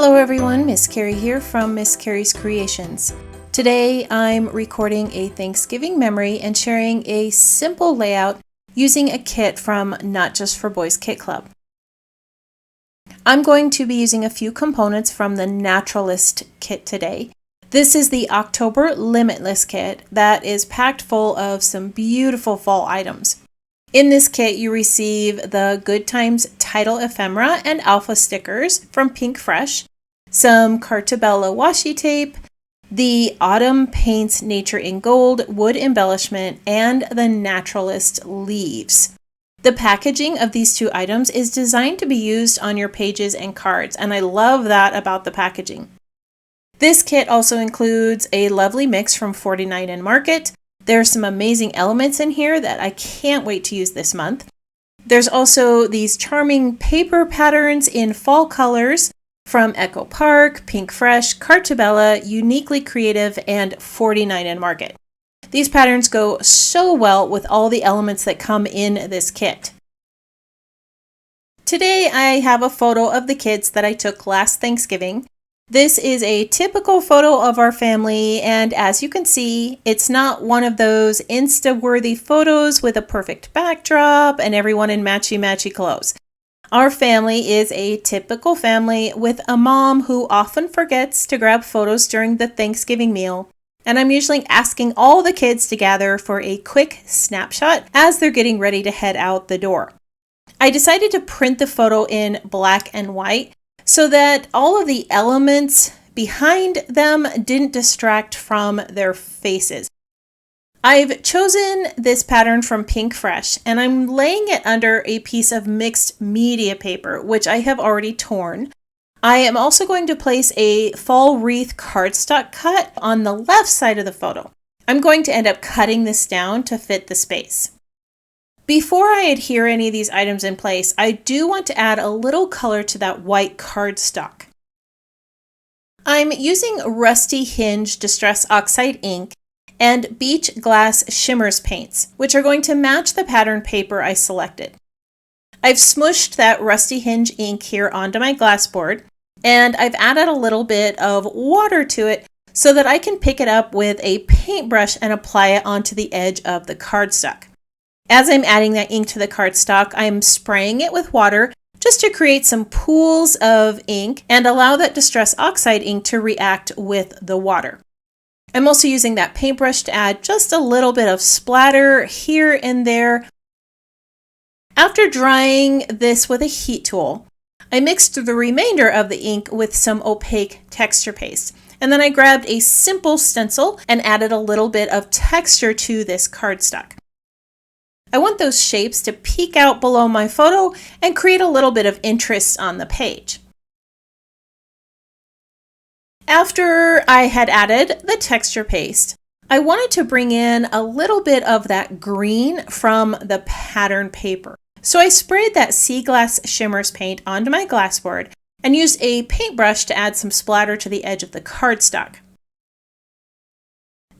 Hello everyone, Miss Carrie here from Miss Carrie's Creations. Today I'm recording a Thanksgiving memory and sharing a simple layout using a kit from Not Just for Boys Kit Club. I'm going to be using a few components from the Naturalist Kit today. This is the October Limitless Kit that is packed full of some beautiful fall items. In this kit, you receive the Good Times Title Ephemera and Alpha stickers from PinkFresh, some Cartabella washi tape, the Autumn Paints Nature in Gold wood embellishment, and the Naturalist leaves. The packaging of these two items is designed to be used on your pages and cards, and I love that about the packaging. This kit also includes a lovely mix from 49 and Market. There's some amazing elements in here that I can't wait to use this month. There's also these charming paper patterns in fall colors from Echo Park, PinkFresh, Cartabella, Uniquely Creative, and 49 and Market. These patterns go so well with all the elements that come in this kit. Today I have a photo of the kids that I took last Thanksgiving. This is a typical photo of our family, and as you can see, it's not one of those Insta-worthy photos with a perfect backdrop and everyone in matchy-matchy clothes. Our family is a typical family with a mom who often forgets to grab photos during the Thanksgiving meal, and I'm usually asking all the kids to gather for a quick snapshot as they're getting ready to head out the door. I decided to print the photo in black and white so that all of the elements behind them didn't distract from their faces. I've chosen this pattern from PinkFresh, and I'm laying it under a piece of mixed media paper, which I have already torn. I am also going to place a fall wreath cardstock cut on the left side of the photo. I'm going to end up cutting this down to fit the space. Before I adhere any of these items in place, I do want to add a little color to that white cardstock. I'm using Rusty Hinge Distress Oxide ink and Beach Glass Shimmers paints, which are going to match the pattern paper I selected. I've smooshed that Rusty Hinge ink here onto my glass board, and I've added a little bit of water to it so that I can pick it up with a paintbrush and apply it onto the edge of the cardstock. As I'm adding that ink to the cardstock, I'm spraying it with water just to create some pools of ink and allow that Distress Oxide ink to react with the water. I'm also using that paintbrush to add just a little bit of splatter here and there. After drying this with a heat tool, I mixed the remainder of the ink with some opaque texture paste. And then I grabbed a simple stencil and added a little bit of texture to this cardstock. I want those shapes to peek out below my photo and create a little bit of interest on the page. After I had added the texture paste, I wanted to bring in a little bit of that green from the pattern paper. So I sprayed that Sea Glass Shimmers paint onto my glass board and used a paintbrush to add some splatter to the edge of the cardstock.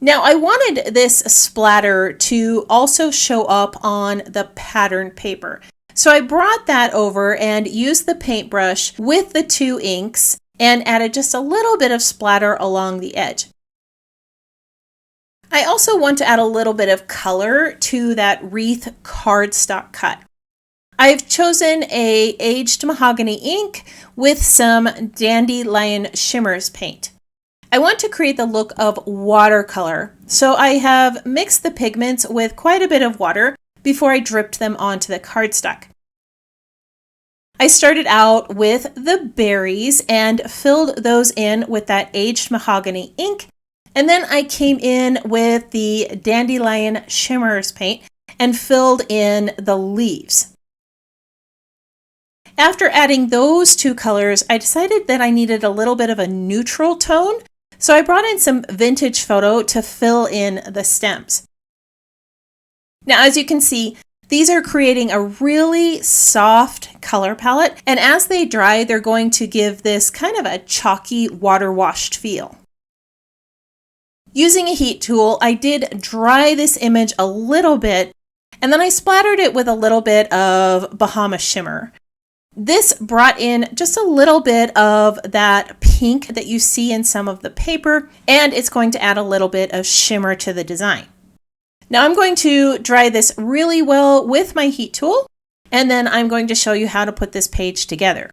Now I wanted this splatter to also show up on the pattern paper. So I brought that over and used the paintbrush with the two inks and added just a little bit of splatter along the edge. I also want to add a little bit of color to that wreath cardstock cut. I've chosen a aged mahogany ink with some Dandelion Shimmers paint. I want to create the look of watercolor, so I have mixed the pigments with quite a bit of water before I dripped them onto the cardstock. I started out with the berries and filled those in with that aged mahogany ink, and then I came in with the Dandelion Shimmers paint and filled in the leaves. After adding those two colors, I decided that I needed a little bit of a neutral tone, so I brought in some vintage photo to fill in the stems. Now, as you can see, these are creating a really soft color palette, and as they dry, they're going to give this kind of a chalky, water-washed feel. Using a heat tool, I did dry this image a little bit, and then I splattered it with a little bit of Bahama Shimmer. This brought in just a little bit of that pink that you see in some of the paper, and it's going to add a little bit of shimmer to the design. Now I'm going to dry this really well with my heat tool, and then I'm going to show you how to put this page together.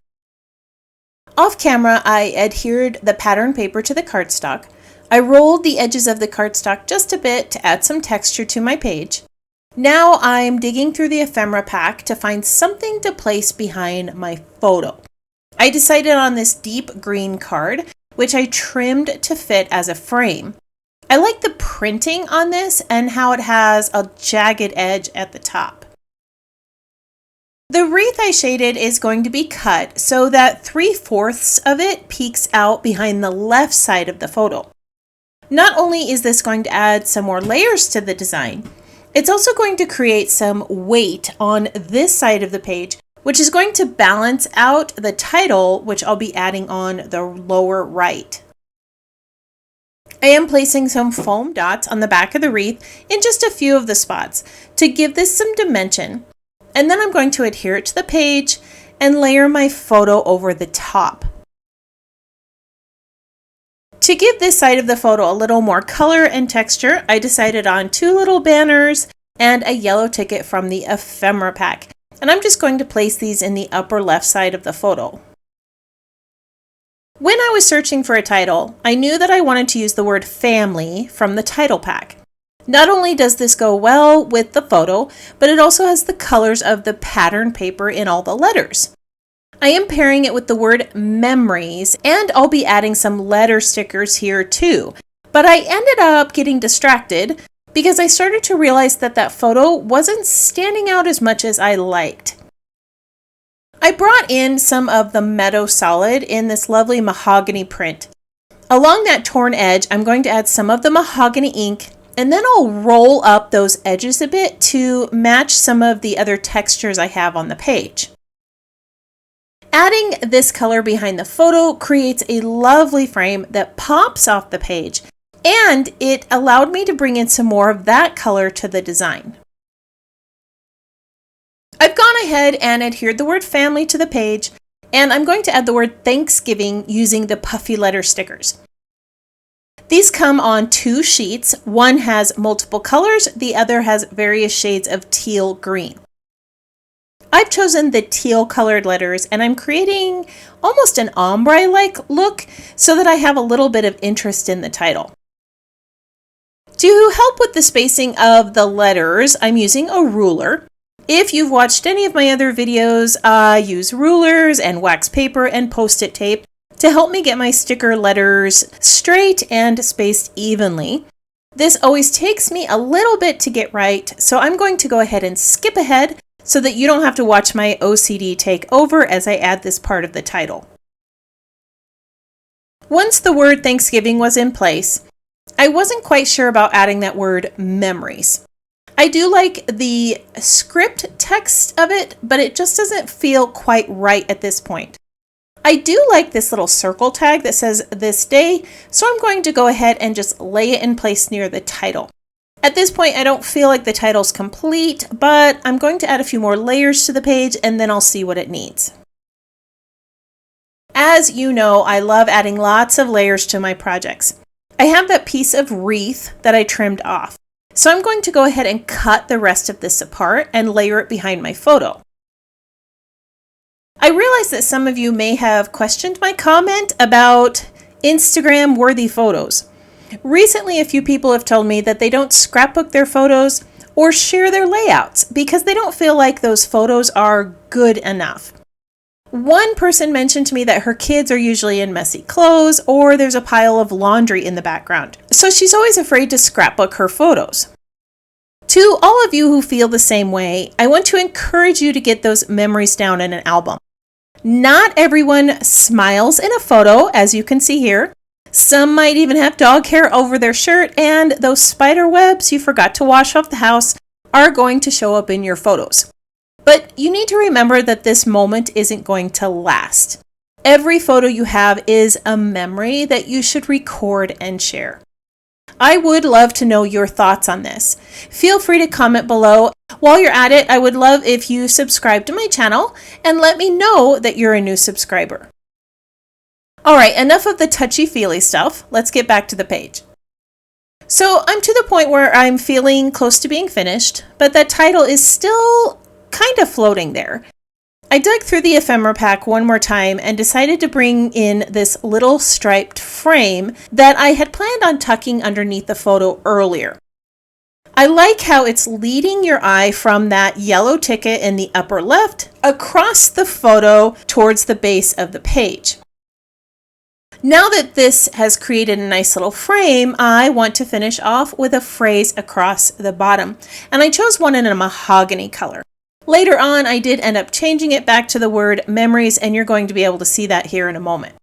Off camera, I adhered the pattern paper to the cardstock. I rolled the edges of the cardstock just a bit to add some texture to my page. Now I'm digging through the ephemera pack to find something to place behind my photo. I decided on this deep green card, which I trimmed to fit as a frame. I like the printing on this and how it has a jagged edge at the top. The wreath I shaded is going to be cut so that 3/4 of it peeks out behind the left side of the photo. Not only is this going to add some more layers to the design, it's also going to create some weight on this side of the page, which is going to balance out the title, which I'll be adding on the lower right. I am placing some foam dots on the back of the wreath in just a few of the spots to give this some dimension, and then I'm going to adhere it to the page and layer my photo over the top. To give this side of the photo a little more color and texture, I decided on 2 little banners and a yellow ticket from the ephemera pack. And I'm just going to place these in the upper left side of the photo. When I was searching for a title, I knew that I wanted to use the word family from the title pack. Not only does this go well with the photo, but it also has the colors of the pattern paper in all the letters. I am pairing it with the word memories, and I'll be adding some letter stickers here too. But I ended up getting distracted because I started to realize that that photo wasn't standing out as much as I liked. I brought in some of the Meadow Solid in this lovely mahogany print. Along that torn edge, I'm going to add some of the mahogany ink, and then I'll roll up those edges a bit to match some of the other textures I have on the page. Adding this color behind the photo creates a lovely frame that pops off the page, and it allowed me to bring in some more of that color to the design. I've gone ahead and adhered the word family to the page, and I'm going to add the word Thanksgiving using the puffy letter stickers. These come on 2 sheets. One has multiple colors, the other has various shades of teal green. I've chosen the teal colored letters, and I'm creating almost an ombre-like look so that I have a little bit of interest in the title. To help with the spacing of the letters, I'm using a ruler. If you've watched any of my other videos, I use rulers and wax paper and post-it tape to help me get my sticker letters straight and spaced evenly. This always takes me a little bit to get right, so I'm going to go ahead and skip ahead so that you don't have to watch my OCD take over as I add this part of the title. Once the word Thanksgiving was in place, I wasn't quite sure about adding that word memories. I do like the script text of it, but it just doesn't feel quite right at this point. I do like this little circle tag that says this day, so I'm going to go ahead and just lay it in place near the title. At this point, I don't feel like the title's complete, but I'm going to add a few more layers to the page and then I'll see what it needs. As you know, I love adding lots of layers to my projects. I have that piece of wreath that I trimmed off, so I'm going to go ahead and cut the rest of this apart and layer it behind my photo. I realize that some of you may have questioned my comment about Instagram worthy photos. Recently, a few people have told me that they don't scrapbook their photos or share their layouts because they don't feel like those photos are good enough. One person mentioned to me that her kids are usually in messy clothes or there's a pile of laundry in the background, so she's always afraid to scrapbook her photos. To all of you who feel the same way, I want to encourage you to get those memories down in an album. Not everyone smiles in a photo, as you can see here. Some might even have dog hair over their shirt, and those spider webs you forgot to wash off the house are going to show up in your photos. But you need to remember that this moment isn't going to last. Every photo you have is a memory that you should record and share. I would love to know your thoughts on this. Feel free to comment below. While you're at it, I would love if you subscribe to my channel and let me know that you're a new subscriber. All right, enough of the touchy-feely stuff. Let's get back to the page. So I'm to the point where I'm feeling close to being finished, but that title is still kind of floating there. I dug through the ephemera pack one more time and decided to bring in this little striped frame that I had planned on tucking underneath the photo earlier. I like how it's leading your eye from that yellow ticket in the upper left across the photo towards the base of the page. Now that this has created a nice little frame, I want to finish off with a phrase across the bottom, and I chose one in a mahogany color. Later on, I did end up changing it back to the word memories, and you're going to be able to see that here in a moment.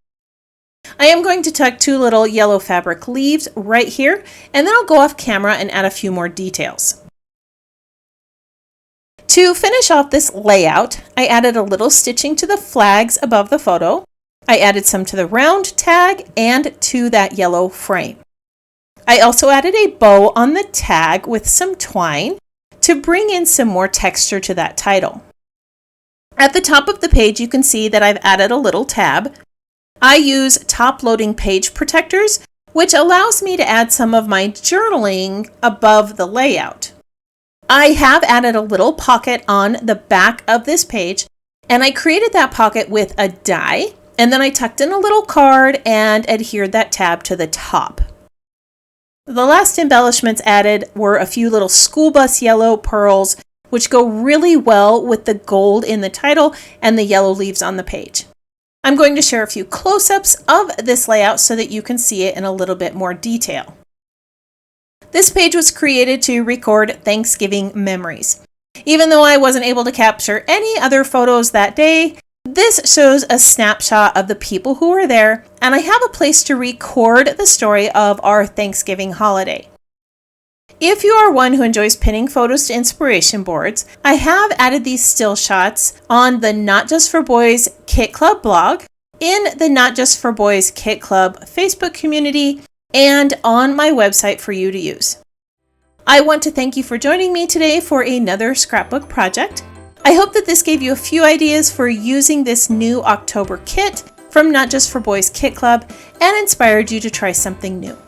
I am going to tuck two little yellow fabric leaves right here, and then I'll go off camera and add a few more details. To finish off this layout, I added a little stitching to the flags above the photo. I added some to the round tag and to that yellow frame. I also added a bow on the tag with some twine to bring in some more texture to that title. At the top of the page, you can see that I've added a little tab. I use top-loading page protectors, which allows me to add some of my journaling above the layout. I have added a little pocket on the back of this page, and I created that pocket with a die, and then I tucked in a little card and adhered that tab to the top. The last embellishments added were a few little school bus yellow pearls, which go really well with the gold in the title and the yellow leaves on the page. I'm going to share a few close-ups of this layout so that you can see it in a little bit more detail. This page was created to record Thanksgiving memories. Even though I wasn't able to capture any other photos that day, this shows a snapshot of the people who were there, and I have a place to record the story of our Thanksgiving holiday. If you are one who enjoys pinning photos to inspiration boards, I have added these still shots on the Not Just for Boys Kit Club blog, in the Not Just for Boys Kit Club Facebook community, and on my website for you to use. I want to thank you for joining me today for another scrapbook project. I hope that this gave you a few ideas for using this new October kit from Not Just for Boys Kit Club and inspired you to try something new.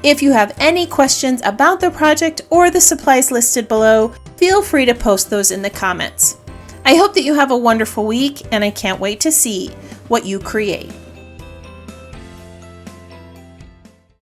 If you have any questions about the project or the supplies listed below, feel free to post those in the comments. I hope that you have a wonderful week, and I can't wait to see what you create.